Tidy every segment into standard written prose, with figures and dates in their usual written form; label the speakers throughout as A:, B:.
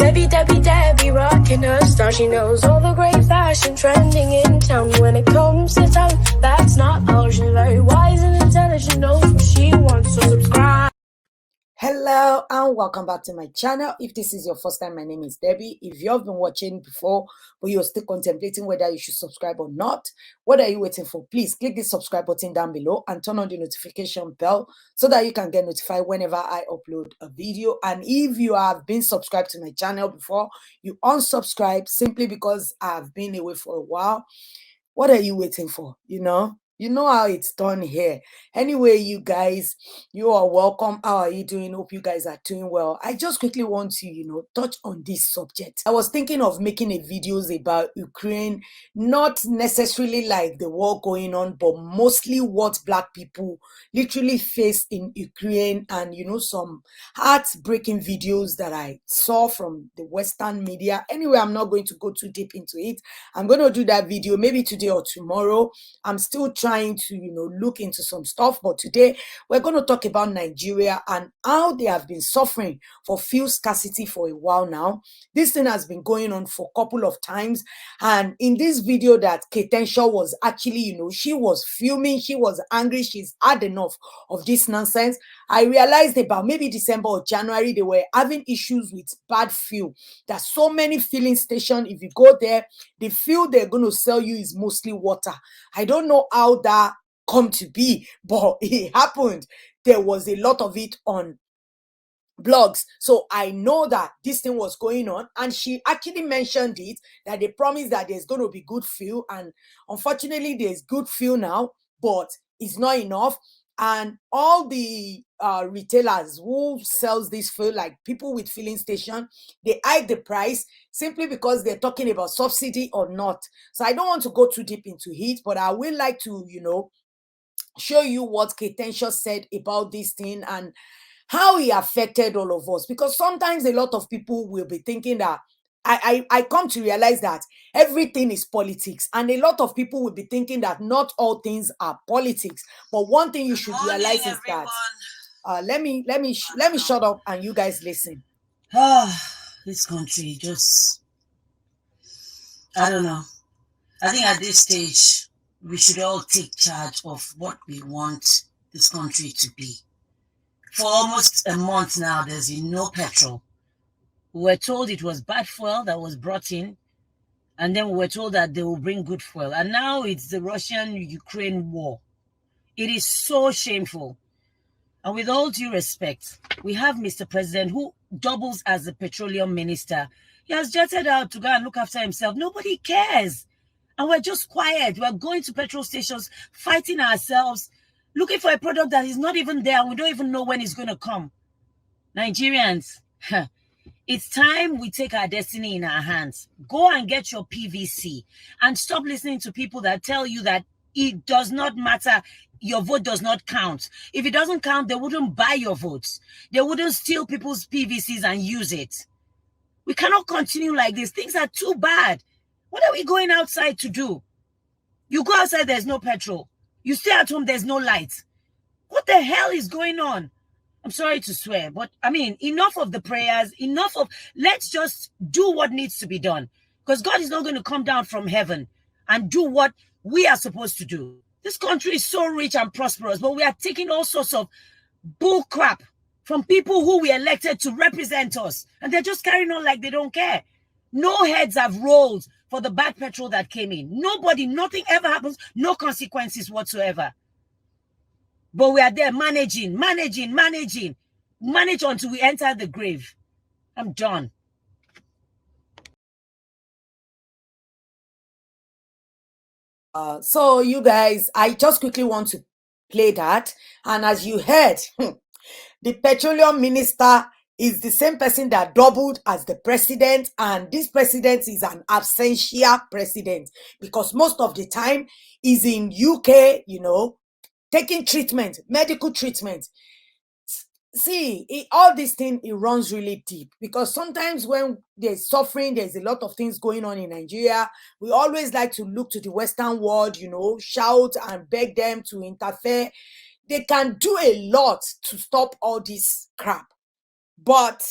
A: Debbie, rocking her star. She knows all the great fashion trending in town. When it comes to time, that's not all. She's very wise and intelligent, knows what she wants, so subscribe.
B: Hello and welcome back to my channel. If this is your first time, my name is Debbie. If you have been watching before but you're still contemplating whether you should subscribe or not, what are you waiting for? Please click the subscribe button down below and turn on the notification bell so that you can get notified whenever I upload a video. And if you have been subscribed to my channel before, you unsubscribe simply because I've been away for a while. What are you waiting for? You know how it's done here. Anyway, you guys, you are welcome. How are you doing? Hope you guys are doing well. I just quickly want to, touch on this subject. I was thinking of making a videos about Ukraine, not necessarily like the war going on, but mostly what Black people literally face in Ukraine and, some heartbreaking videos that I saw from the Western media. Anyway, I'm not going to go too deep into it. I'm going to do that video maybe today or tomorrow. I'm still trying to look into some stuff, but today we're going to talk about Nigeria and how they have been suffering for fuel scarcity for a while now. This thing has been going on for a couple of times, and in this video that Henshaw was actually, she was filming, she was angry, she's had enough of this nonsense. I realized about maybe December or January they were having issues with bad fuel. There's so many filling stations. If you go there, the fuel they're going to sell you is mostly water. I don't know how that come to be, but it happened. There was a lot of it on blogs, so I know that this thing was going on, and she actually mentioned it, that they promised that there's going to be good fuel, and unfortunately there's good fuel now, but it's not enough. And all the retailers who sells this fuel, like people with filling station, they hike the price simply because they're talking about subsidy or not. So I don't want to go too deep into it, but I will like to show you what Henshaw said about this thing and how it affected all of us. Because sometimes a lot of people will be thinking that I come to realize that everything is politics, and a lot of people will be thinking that not all things are politics. But one thing you should realize is that let me shut up and you guys listen.
C: This country just, I don't know. I think at this stage we should all take charge of what we want this country to be. For almost a month now, there's been no petrol. We were told it was bad fuel that was brought in, and then we were told that they will bring good fuel. And now it's the Russian-Ukraine war. It is so shameful. And with all due respect, we have Mr. President who doubles as the petroleum minister. He has jetted out to go and look after himself. Nobody cares. And we're just quiet. We're going to petrol stations, fighting ourselves, looking for a product that is not even there. We don't even know when it's going to come. Nigerians, it's time we take our destiny in our hands. Go and get your PVC and stop listening to people that tell you that it does not matter. Your vote does not count. If it doesn't count, they wouldn't buy your votes. They wouldn't steal people's PVCs and use it. We cannot continue like this. Things are too bad. What are we going outside to do? You go outside, there's no petrol. You stay at home, there's no light. What the hell is going on? I'm sorry to swear, but I mean, enough of the prayers, enough of, let's just do what needs to be done. Because God is not going to come down from heaven and do what we are supposed to do. This country is so rich and prosperous, but we are taking all sorts of bull crap from people who we elected to represent us. And they're just carrying on like they don't care. No heads have rolled for the bad petrol that came in. Nobody, nothing ever happens, no consequences whatsoever. But we are there managing until we enter the grave. I'm done.
B: So you guys, I just quickly want to play that. And as you heard, the petroleum minister is the same person that doubled as the president, and this president is an absentia president because most of the time is in UK, taking treatment, medical treatment. See, all this thing, it runs really deep, because sometimes when there's suffering, there's a lot of things going on in Nigeria. We always like to look to the Western world, shout and beg them to interfere. They can do a lot to stop all this crap. But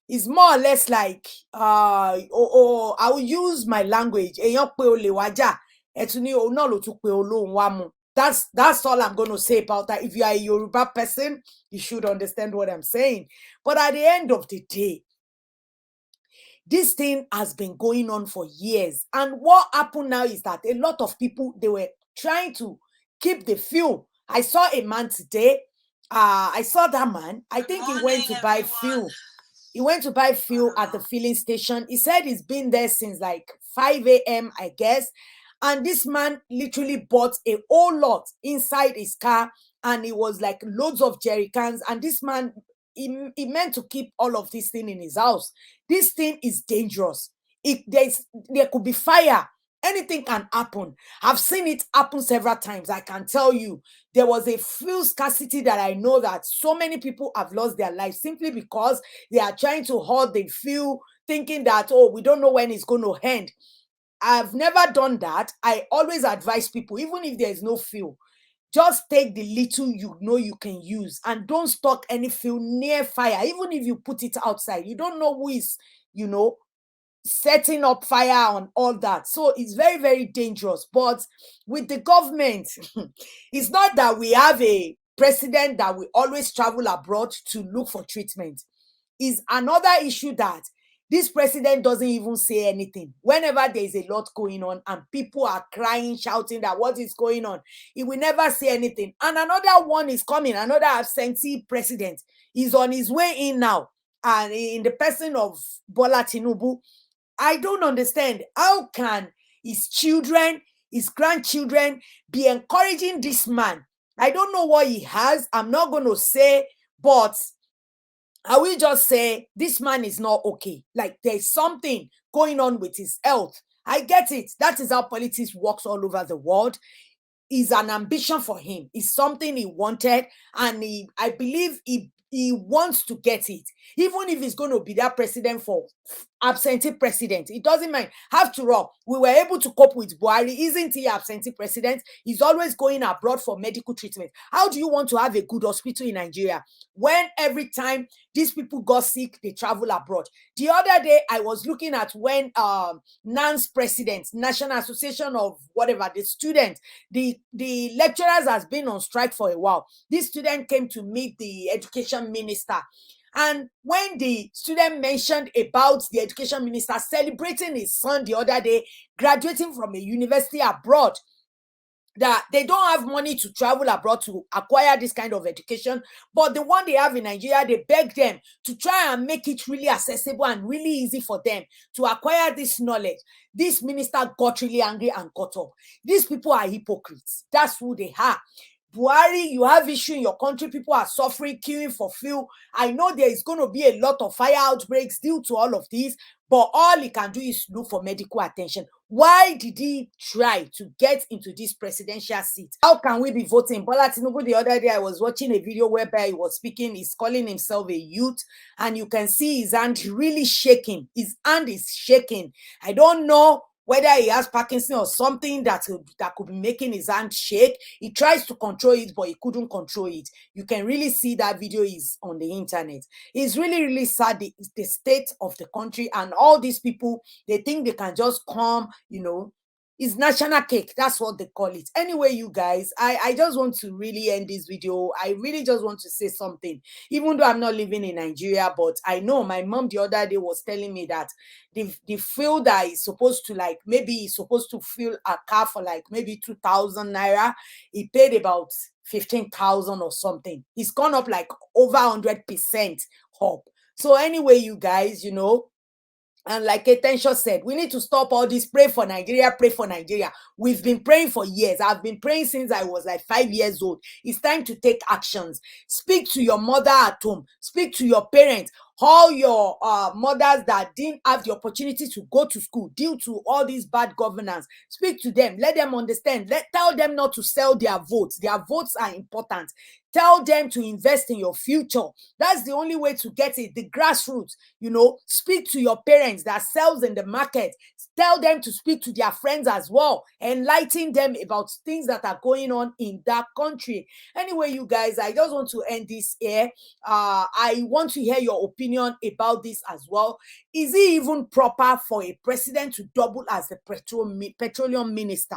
B: It's more or less like I will use my language. Èèyàn pé olè wájà, ẹ tún ní òun náà ló tún pé olóhùn wá mu. That's all I'm going to say about that. If you are a Yoruba person, you should understand what I'm saying. But at the end of the day, this thing has been going on for years. And what happened now is that a lot of people, they were trying to keep the fuel. I saw a man today. I saw that man. I think he went to buy fuel. He went to buy fuel at the filling station. He said he's been there since like 5 a.m., I guess. And this man literally bought a whole lot inside his car. And it was like loads of jerry cans. And this man, he meant to keep all of this thing in his house. This thing is dangerous. There could be fire. Anything can happen. I've seen it happen several times. I can tell you, there was a fuel scarcity that I know that so many people have lost their lives simply because they are trying to hoard the fuel, thinking that, oh, we don't know when it's going to end. I've never done that. I always advise people, even if there is no fuel, just take the little you know you can use and don't stock any fuel near fire. Even if you put it outside, you don't know who is, setting up fire on all that. So it's very, very dangerous. But with the government, it's not that we have a president that will always travel abroad to look for treatment. Is another issue that this president doesn't even say anything. Whenever there's a lot going on and people are crying, shouting that what is going on, he will never say anything. And another one is coming, another absentee president is on his way in now. And in the person of Bola Tinubu, I don't understand. How can his children, his grandchildren be encouraging this man? I don't know what he has. I'm not going to say, but I will just say this man is not okay. Like there's something going on with his health. I get it. That is how politics works all over the world. Is an ambition for him. It's something he wanted, and I believe he wants to get it. Even if he's going to be that president for absentee president, it doesn't mind. After all, we were able to cope with Buhari. Isn't he absentee president? He's always going abroad for medical treatment. How do you want to have a good hospital in Nigeria when every time these people got sick, they travel abroad? The other day, I was looking at when NANS president, National Association of whatever, the students, the lecturers has been on strike for a while. This student came to meet the education minister. And when the student mentioned about the education minister celebrating his son the other day, graduating from a university abroad, that they don't have money to travel abroad to acquire this kind of education, but the one they have in Nigeria, they beg them to try and make it really accessible and really easy for them to acquire this knowledge. This minister got really angry and got up. These people are hypocrites. That's who they are. Buhari, you have issue in your country. People are suffering, queuing for fuel. I know there is going to be a lot of fire outbreaks due to all of this, but all he can do is look for medical attention. Why did he try to get into this presidential seat? How can we be voting? Bola Tinubu, the other day, I was watching a video whereby he was speaking. He's calling himself a youth, and you can see his hand really shaking. His hand is shaking. I don't know whether he has Parkinson or something that could be making his hand shake. He tries to control it, but he couldn't control it. You can really see that video is on the internet. It's really, really sad, the state of the country, and all these people, they think they can just come, it's national cake. That's what they call it. Anyway, you guys, I just want to really end this video. I really just want to say something, even though I'm not living in Nigeria, but I know my mom the other day was telling me that the fuel that is supposed to, like, maybe he's supposed to fuel a car for like maybe 2,000 naira. He paid about 15,000 or something. It's gone up like over 100% up. So anyway, you guys, and like Henshaw said, we need to stop all this. Pray for Nigeria, pray for Nigeria. We've been praying for years. I've been praying since I was like 5 years old. It's time to take actions. Speak to your mother at home. Speak to your parents. All your mothers that didn't have the opportunity to go to school due to all these bad governance. Speak to them. Let them understand. Tell them not to sell their votes. Their votes are important. Tell them to invest in your future. That's the only way to get it. The grassroots, speak to your parents that sells in the market. Tell them to speak to their friends as well. Enlighten them about things that are going on in that country. Anyway, you guys, I just want to end this here. I want to hear your opinion. opinion about this as well. Is it even proper for a president to double as the petroleum minister?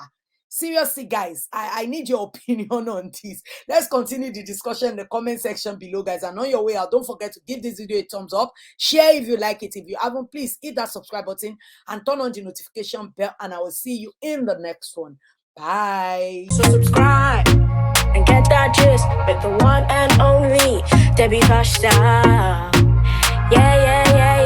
B: Seriously, guys, I need your opinion on this. Let's continue the discussion in the comment section below, guys. And on your way out, don't forget to give this video a thumbs up, share if you like it. If you haven't, please hit that subscribe button and turn on the notification bell, and I will see you in the next one. Bye.
A: So subscribe and get that gist with the one and only Debbie Fashtyle. Yeah, yeah.